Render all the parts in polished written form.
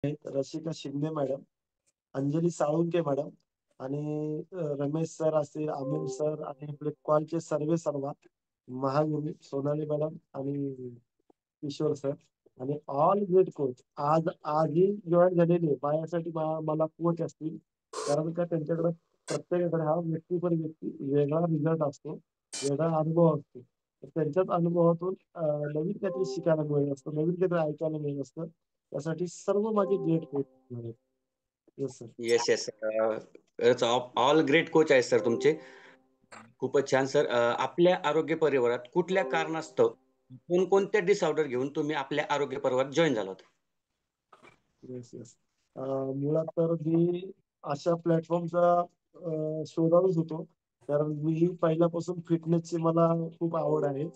आहेत Rasika Shinde madam, Anjali Salunke madam आणि Ramesh sir असतील, अमोल सर आणि आपले कॉलचे सर्व महागुरू सोनाली मॅडम आणि किशोर सर आणि ऑल ग्रेट कोच आजही जॉईन झालेले आहे. माझ्यासाठी मला कोच असतील, कारण का त्यांच्याकडे प्रत्येकाकडे हा व्यक्ती वेगळा रिझल्ट असतो, वेगळा अनुभव असतो. तर त्यांच्याच अनुभवातून नवीन काहीतरी शिकायला मिळत असतं, नवीन काहीतरी ऐकायला मिळत असतं. त्यासाठी सर्व माझे ग्रेट कोच आहेत. Yes sir. Yes yes all great coach आहेत सर तुमचे. खूपच छान सर. आपल्या आरोग्य परिवारात कुठल्या कारणास्तव कोणकोणत्या डिसऑर्डर घेऊन तुम्ही आपल्या आरोग्य परिवारात जॉईन झाला होता? Yes yes. मुळात तर मी अशा प्लॅटफॉर्मचा शोधातच होतो, कारण मी पहिल्यापासून फिटनेसची मला खूप आवड आहे.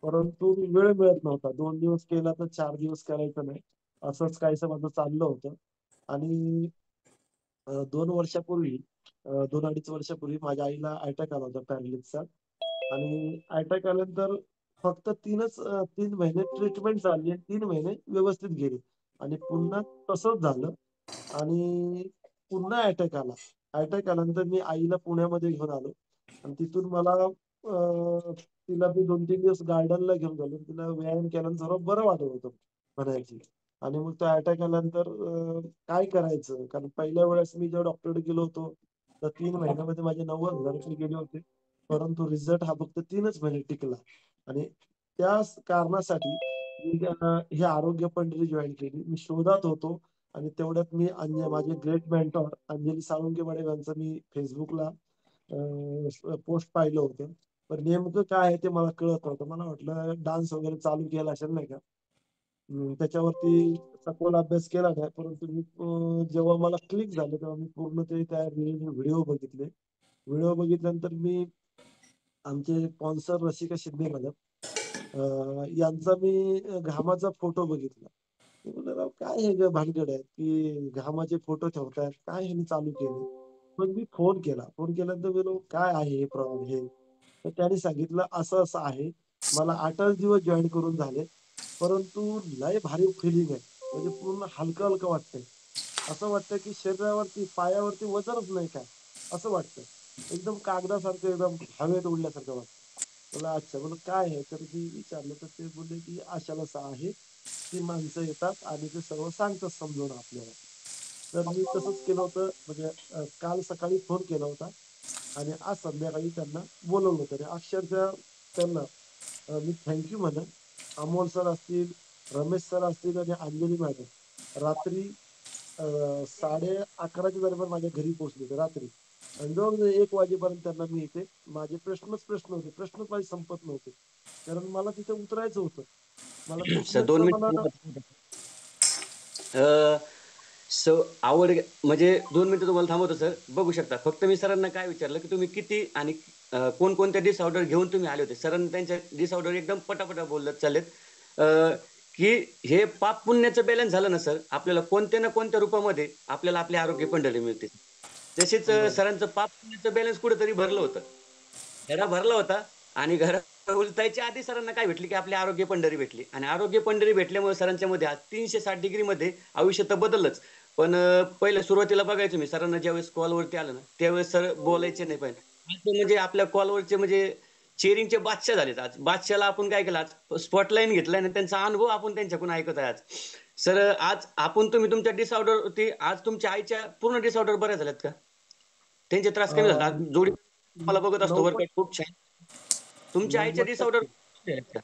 परंतु वेळ मिळत नव्हता. 2 दिवस केला तर 4 दिवस करायचं नाही. असंच काहीसं माझं चाललं होतं. आणि 2 वर्षापूर्वी 2-2.5 वर्षापूर्वी माझ्या आईला अटॅक आला होता पॅरालिसिसचा. आणि अटॅक आल्यानंतर फक्त 3 महिने ट्रीटमेंट झाली आणि 3 महिने व्यवस्थित गेले. आणि पुन्हा तसंच झालं आणि पुन्हा अटॅक आला. अटॅक आल्यानंतर मी आईला पुण्यामध्ये घेऊन आलो आणि तिथून मला तिला मी 2-3 दिवस गार्डनला घेऊन गेलो. तिला व्यायाम केल्यानं जरा बरं वाटत होतं म्हणायची. आणि मग तो अटॅक आल्यानंतर काय करायचं? कारण पहिल्या वेळेस मी जेव्हा डॉक्टरकडे गेलो होतो, तर 3 महिन्यामध्ये माझे 90,000 गेले होते. परंतु रिझल्ट हा फक्त 3च महिने टिकला. आणि त्याच कारणासाठी मी ही आरोग्य पंढरी जॉईन केली. मी शोधात होतो आणि तेवढ्यात मी माझे great mentor Anjali Salunke madam यांचं मी Facebookला पोस्ट पाहिलं होतं. पण नेमकं काय आहे ते मला कळत नव्हतं. मला वाटलं डान्स वगैरे चालू केला असेल नाही का. त्याच्यावरती सखोल अभ्यास केला नाही. परंतु मी जेव्हा मला क्लिक झालं तेव्हा मी पूर्ण ते त्या व्हिडिओ बघितले. व्हिडिओ बघितल्यानंतर मी आमचे स्पॉन्सर रसिका शिंदे मॅडम यांचा मी घामाचा फोटो बघितला. मी म्हणलं राव काय हे भानगड आहे की घामाचे फोटो ठेवतायत, काय ह्यांनी चालू केलं? मग मी फोन केला. फोन केल्यानंतर मी म्हणलो, काय आहे हे हे? तर त्याने सांगितलं असं असं आहे. मला 8च दिवस जॉईन करून झाले. परंतु लय भारी फिलिंग आहे. म्हणजे पूर्ण हलकं-हलकं वाटतंय. असं वाटतं की शरीरावरती, पायावरती वजनच नाही काय, असं वाटतं. एकदम कागदासारखं एकदम हवेत उडल्यासारखं वाटतं. म्हणलं अच्छा. म्हणलं काय आहे? तर मी विचारलं तर ते बोलले की अशाला असं आहे. ती माणसं येतात आणि ते सर्व सांगतात समजावून आपल्याला. तर मी तसंच केलं होतं. म्हणजे काल सकाळी फोन केला होता आणि आज संध्याकाळी त्यांना बोलवलं होतं. आणि अक्षरशः त्यांना मी थँक यू म्हणेन. अमोल सर असतील, रमेश सर असतील आणि अंजली मॅडम रात्री 11:30च्या दरम्यान माझ्या घरी पोहोचले होते रात्री. आणि जवळ 1 वाजेपर्यंत त्यांना मी इथे माझे प्रश्न होते. प्रश्नच माझे संपत नव्हते. कारण मला तिथे उतरायचं होतं. मला सर 2 फिटनेसचा मला मिनिट. सो आवड म्हणजे 2 मिनिटं तुम्हाला थांबवतो सर. बघू शकता. फक्त मी सरांना काय विचारलं की तुम्ही किती आणि कोणकोणत्या डिसऑर्डर घेऊन तुम्ही आले होते. सरांनी त्यांच्या डिसऑर्डर एकदम पटापटा बोलत चाललेत. की हे पाप पुण्याचं बॅलन्स झालं ना सर, आपल्याला कोणत्या ना कोणत्या रूपामध्ये आपल्याला आपले आरोग्य पंढरी मिळते. तसेच बरं. सरांचं पाप पुण्याचं बॅलन्स कुठेतरी भरलं होतं. घरा भरला होता आणि घरा उलटायच्या आधी सरांना काय भेटली की आपली आरोग्य पंढरी भेटली. आणि आरोग्य पंढरी भेटल्यामुळे सरांच्या मध्ये आज 360 डिग्रीमध्ये आयुष्य तर बदललंच. पण पहिलं सुरुवातीला बघायचो मी सरांना ज्यावेळेस कॉलवरती आलं ना, त्यावेळेस सर बोलायचे नाही पाहिजे. आज ते म्हणजे आपल्या कॉलवरचे म्हणजे चेअरिंगचे बादशाह झालेत आज. बादशाहला आपण काय केलं आज स्पॉटलाईन घेतलाय आणि त्यांचा अनुभव आपण त्यांच्याकडून ऐकत आहे आज. सर आज तुम्ही तुमच्या डिसऑर्डर होती, आज तुमच्या आईच्या पूर्ण डिसऑर्डर बऱ्या झाल्यात का? त्यांचे त्रास कमी झाले. आज जोडी मला बघत असतो वर्कआउट 90% खूप छान. तुमच्या आईच्या डिसऑर्डर 90%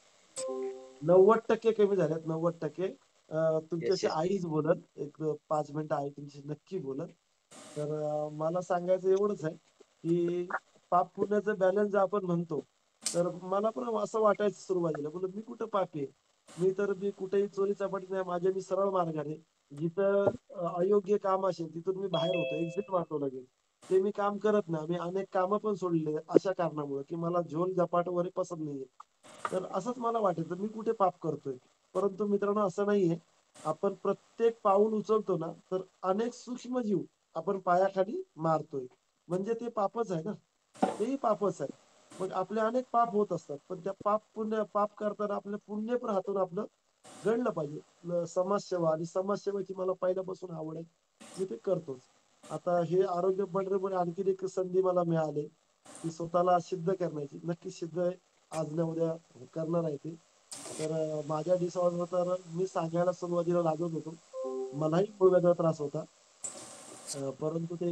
90% कमी झाल्यात. 90%. येस तुमच्याशी येस. आईच बोलत. एक 5 मिनिटं आई तुमच्याशी नक्की बोलत. तर मला सांगायचं एवढंच आहे, की पाप पुण्याचं बॅलन्स जे आपण म्हणतो, तर मला पण असं वाटायचं सुरुवातीला. म्हणलं मी कुठं पापी आहे? मी कुठेही चोरी-चपाटी नाही. मी सरळ मार्गाने जिथं अयोग्य काम असेल तिथून मी बाहेर होतो. एक्झिट मारतो लगेच. ते मी काम करत नाही. मी अनेक कामं पण सोडले अशा कारणामुळे, की मला झोल-झपाट वगैरे पसंत नाहीये. तर असंच मला वाटायचं मी कुठे पाप करतोय. परंतु मित्रांनो असं नाहीये. आपण प्रत्येक पाऊल उचलतो ना, तर अनेक सूक्ष्मजीव आपण पायाखाली मारतोय. म्हणजे ते पापच आहे ना. तेही पापच आहे. मग आपले अनेक पाप होत असतात. पण त्या पाप करताना आपलं पुण्य पण हातून आपलं घडलं पाहिजे समाजसेवा, आणि समाजसेवेची मला पहिल्यापासून आवड आहे, मी ते करतोच. आता हे आरोग्य पंढरीमध्ये आणखी एक संधी मला मिळाली की स्वतःला सिद्ध करण्याची. नक्की सिद्ध आज ना उद्या करणार आहे ते. तर माझ्या डिसऑर्डर तर मी सांगायला सुरुवातीला लागत होतो. मलाही मुळव्याधाचा त्रास होता. परंतु ते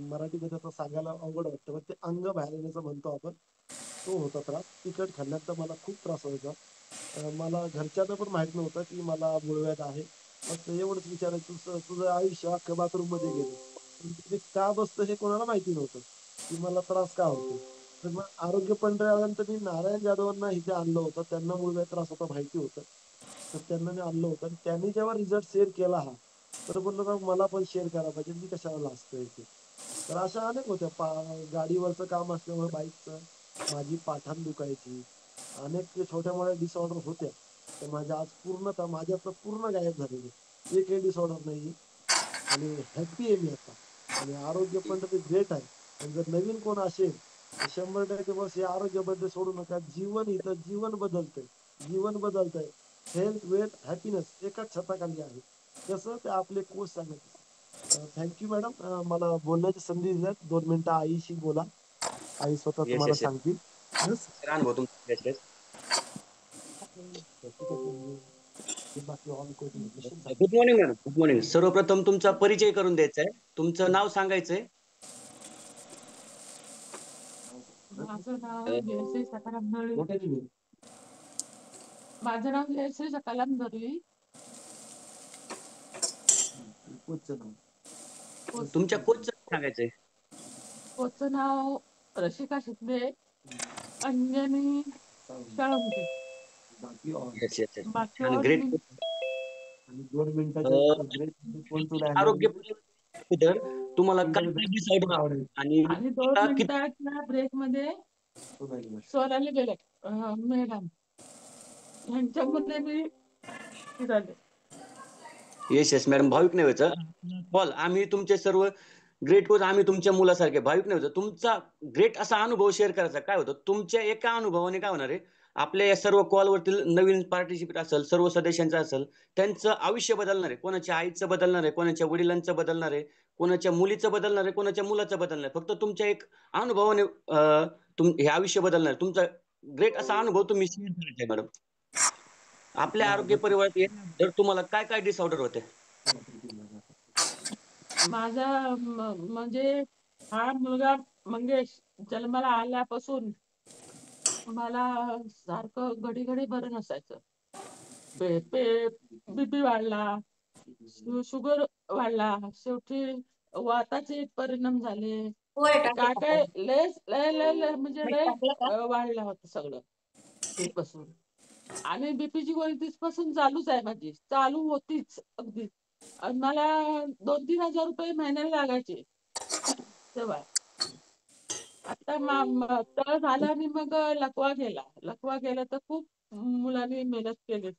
मराठीमध्ये आता सांगायला अवघड वाटतं. पण ते अंग बाहेर येण्याचं म्हणतो आपण. तो होता त्रास. तिखट खाल्ल्यानंतर मला खूप त्रास व्हायचा. मला घरच्यांना पण माहित नव्हतं की मला मुळव्याध आहे. फक्त एवढंच विचारायचं, तुझं आयुष्य अख्खं बाथरूम मध्ये गेलं. पण ते का बसतं हे कोणाला माहिती नव्हतं, की मला त्रास का होतो. तर मग आरोग्य पंधरा आल्यानंतर मी नारायण जाधवांना इथे आणलं होतं. त्यांना मुळव्याध त्रास होता माहिती होतं. तर त्यांना मी आणलं होतं, आणि त्यांनी जेव्हा रिझल्ट शेअर केला हा, तर बोललो ना मला पण शेअर करायला पाहिजे, मी कशाला लाजतोय ते. तर अशा अनेक होत्या. गाडीवरचं काम असल्यामुळे बाईकचं माझी पाठाण दुखायची. अनेक छोट्या मोठ्या डिसऑर्डर होत्या. तर माझ्या आज पूर्णतः माझ्यातलं पूर्ण गायब झालेले. एकही डिसऑर्डर नाही. आणि हॅपी आहे मी आता. आणि आरोग्य पण ग्रेट आहे. पण जर नवीन कोण असेल तर 100% बस हे आरोग्याबद्दल सोडू नका. जीवन इथं जीवन बदलतंय. जीवन बदलतंय. हेल्थ, वेल्थ, हॅपीनेस एकाच छताखाली आहे. कसं ते आपले कोच सांगत. थँक्यू मॅडम, मला बोलण्याची संधी दिल्यात. 2 मिनिटं आईशी बोला. आई स्वतः येस तुम्हाला येस येस. सांगतील. Yes. अनुभव तुमचा. Yes yes. बाकी ऑल कोचिंग सांगा. Good morning madam. Good morning. सर्वप्रथम तुमचा परिचय करून द्यायचा आहे. तुमचं नाव सांगायचंय. माझं नाव जयश्री सकाराम दळवी. मोठ्याने बोल. माझं नाव जयश्री सकाराम दळवी. कोचचं नाव. तुमच्या कोचचं सांगायचंय. कोचचं नाव रशिका शिंदे, अंजनी साळुंखे. बाकी ऑल. Yes yes yes. बाकी छान, ऑल ग्रेट. मी. आणि 2 मिनिटाच्या ब्रेक कोण तो आरोग्य तर तुम्हाला काय काय डायग्राम डिसऑर्डर आवडेल. आणि आणि 2 आता किती मिनिटाच्या ब्रेक मध्ये सोनाली गेले मॅडम यांच्यामध्ये मी फिराले. येस येस मॅडम, भाविक नाही व्हायचं. बॉल आम्ही तुमचे सर्व ग्रेट कोच, आम्ही तुमच्या मुलासारखे भाविक नाही व्हायचं. तुमचा ग्रेट असा अनुभव शेअर करायचा. काय होतं तुमच्या एका अनुभवाने काय होणार आहे, आपल्या या सर्व कॉलवरतील नवीन पार्टिसिपेट असेल, सर्व सदस्यांचं असेल, त्यांचं आयुष्य बदलणार आहे. कोणाच्या आईचं बदलणार आहे, कोणाच्या वडिलांचं बदलणार आहे, कोणाच्या मुलीचं बदलणार आहे, कोणाच्या मुलाचं बदलणार आहे. फक्त तुमच्या एक अनुभवाने हे आयुष्य बदलणार आहे. तुमचा ग्रेट असा अनुभव तुम्ही शेअर करायचा आहे मॅडम. आपल्या आरोग्य परिवारात येण्याबद्दल तुम्हाला काय काय डिसऑर्डर होते. माझा म्हणजे हा मुलगा मंगेश जन्माला आल्यापासून मला सारखं घडी घडी बरं नसायचं. बीपी वाढला, शुगर वाढला, शेवटी वाताचे परिणाम झाले. काय काय लय लय लय लय म्हणजे लय वाढलं होतं सगळं तिथपासून. आणि बीपीची गोळी तिथपासून चालूच आहे माझी, चालू होतीच अगदी. आणि मला 2-3 हजार रुपये महिन्याला लागायचे तेव्हा. आता तळ झालं आणि मग लकवा गेला. लकवा गेला तर खूप मुलांनी मेहनत केली.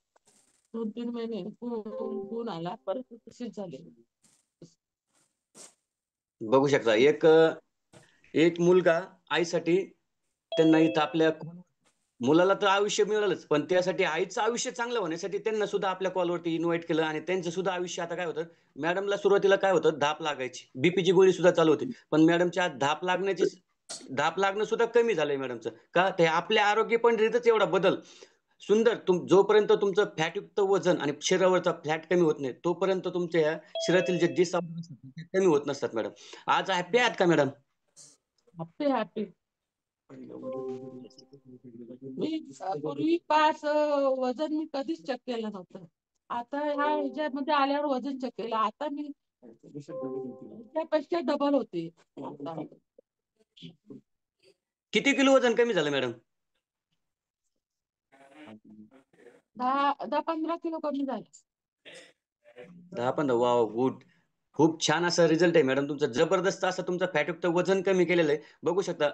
2-3 महिने गुण आला, परत तशीच झाली. बघू शकता एक मुलगा आईसाठी, त्यांना इथं आपल्या मुलाला तर आयुष्य मिळालंच, पण त्यासाठी आईचं आयुष्य चांगलं होण्यासाठी त्यांना सुद्धा आपल्या कॉलवरती इन्व्हाइट केलं. आणि त्यांचं सुद्धा आयुष्य आता काय होतं, मॅडमला सुरुवातीला काय होतं, धाप लागायची, बीपीची गोळी सुद्धा चालू होती. पण मॅडमच्या धाप लागणं सुद्धा कमी झालंय मॅडमचं. का ते आपल्या आरोग्य पंढरीतच एवढा बदल सुंदर. जोपर्यंत तुमचं फॅटयुक्त वजन आणि शरीरावरचा फॅट कमी होत नाही, तोपर्यंत तुमच्या या शरीरातील जे डिसऑर्डर असतात ते कमी होत नसतात मॅडम. आज हॅपी आहात का मॅडम? Happy happy. मी पूर्वी 5 वजन मी कधीच चेक केलं नव्हतं. आता ह्या ह्याच्यामध्ये आल्यावर वजन चेक केलं. आता मी त्यापेक्षा डबल होते आता. किती किलो वजन कमी झालं मॅडम? 10-15 किलो कमी झाले. 10-15. Wow, good. खूप छान असा रिझल्ट आहे मॅडम तुमचा. जबरदस्त असं तुमचं फॅटयुक्त वजन कमी केलेलं आहे. बघू शकता.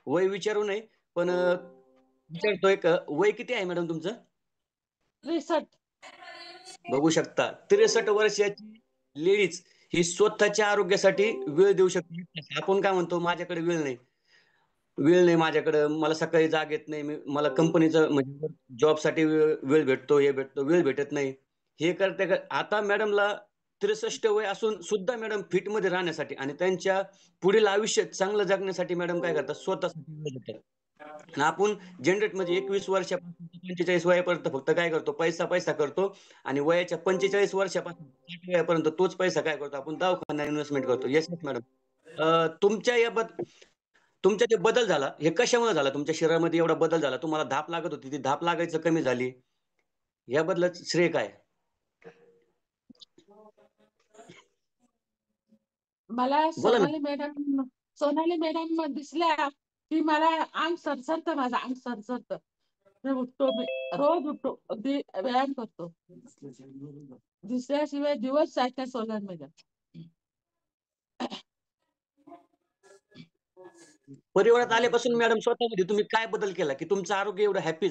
वय विचारू नये, पण विचारतोय वय किती आहे मॅडम तुमचं? 63. बघू शकता 63 वर्षाची लेडीज ही स्वतःच्या आरोग्यासाठी वेळ देऊ शकते. आपण काय म्हणतो, माझ्याकडे वेळ नाही. वेळ नाही माझ्याकडे, मला सकाळी जाग येत नाही, मला कंपनीचं म्हणजे जॉबसाठी वेळ भेटतो, हे भेटतो, वेळ भेटत नाही. हे करते आता मॅडमला 63 वय असून सुद्धा मॅडम फिटमध्ये राहण्यासाठी आणि त्यांच्या पुढील आयुष्य चांगलं जगण्यासाठी मॅडम काय करतात, स्वतःसाठी वेळ देतात. आणि आपण जनरेट म्हणजे 21 वर्षापासून ते 45 वयापर्यंत फक्त काय करतो, पैसा पैसा करतो आणि वयाच्या 45 वर्षापासून 60 वयापर्यंत तोच पैसा काय करतो, आपण दवाखान्यात इन्व्हेस्टमेंट करतो. Yes madam. तुमच्या तुमचा जे बदल झाला, हे कशामुळे झाला? तुमच्या शरीरामध्ये एवढा बदल झाला, तुम्हाला धाप लागत होती, ती धाप लागायचं कमी झाली. याबद्दल श्रेय काय? मला बोला ना. सोनाली मॅडम दिसल्या की मला अंग सरसरतं, माझं अंग सरसरतं. मी उठतो, मी रोज उठतो, अगदी व्यायाम करतो. दिसल्याशिवाय दिवस जात नाही सोनाली मॅडम. परिवारात आल्यापासून मॅडम स्वतःमध्ये तुम्ही काय बदल केला, की तुमचं आरोग्य एवढं हॅपी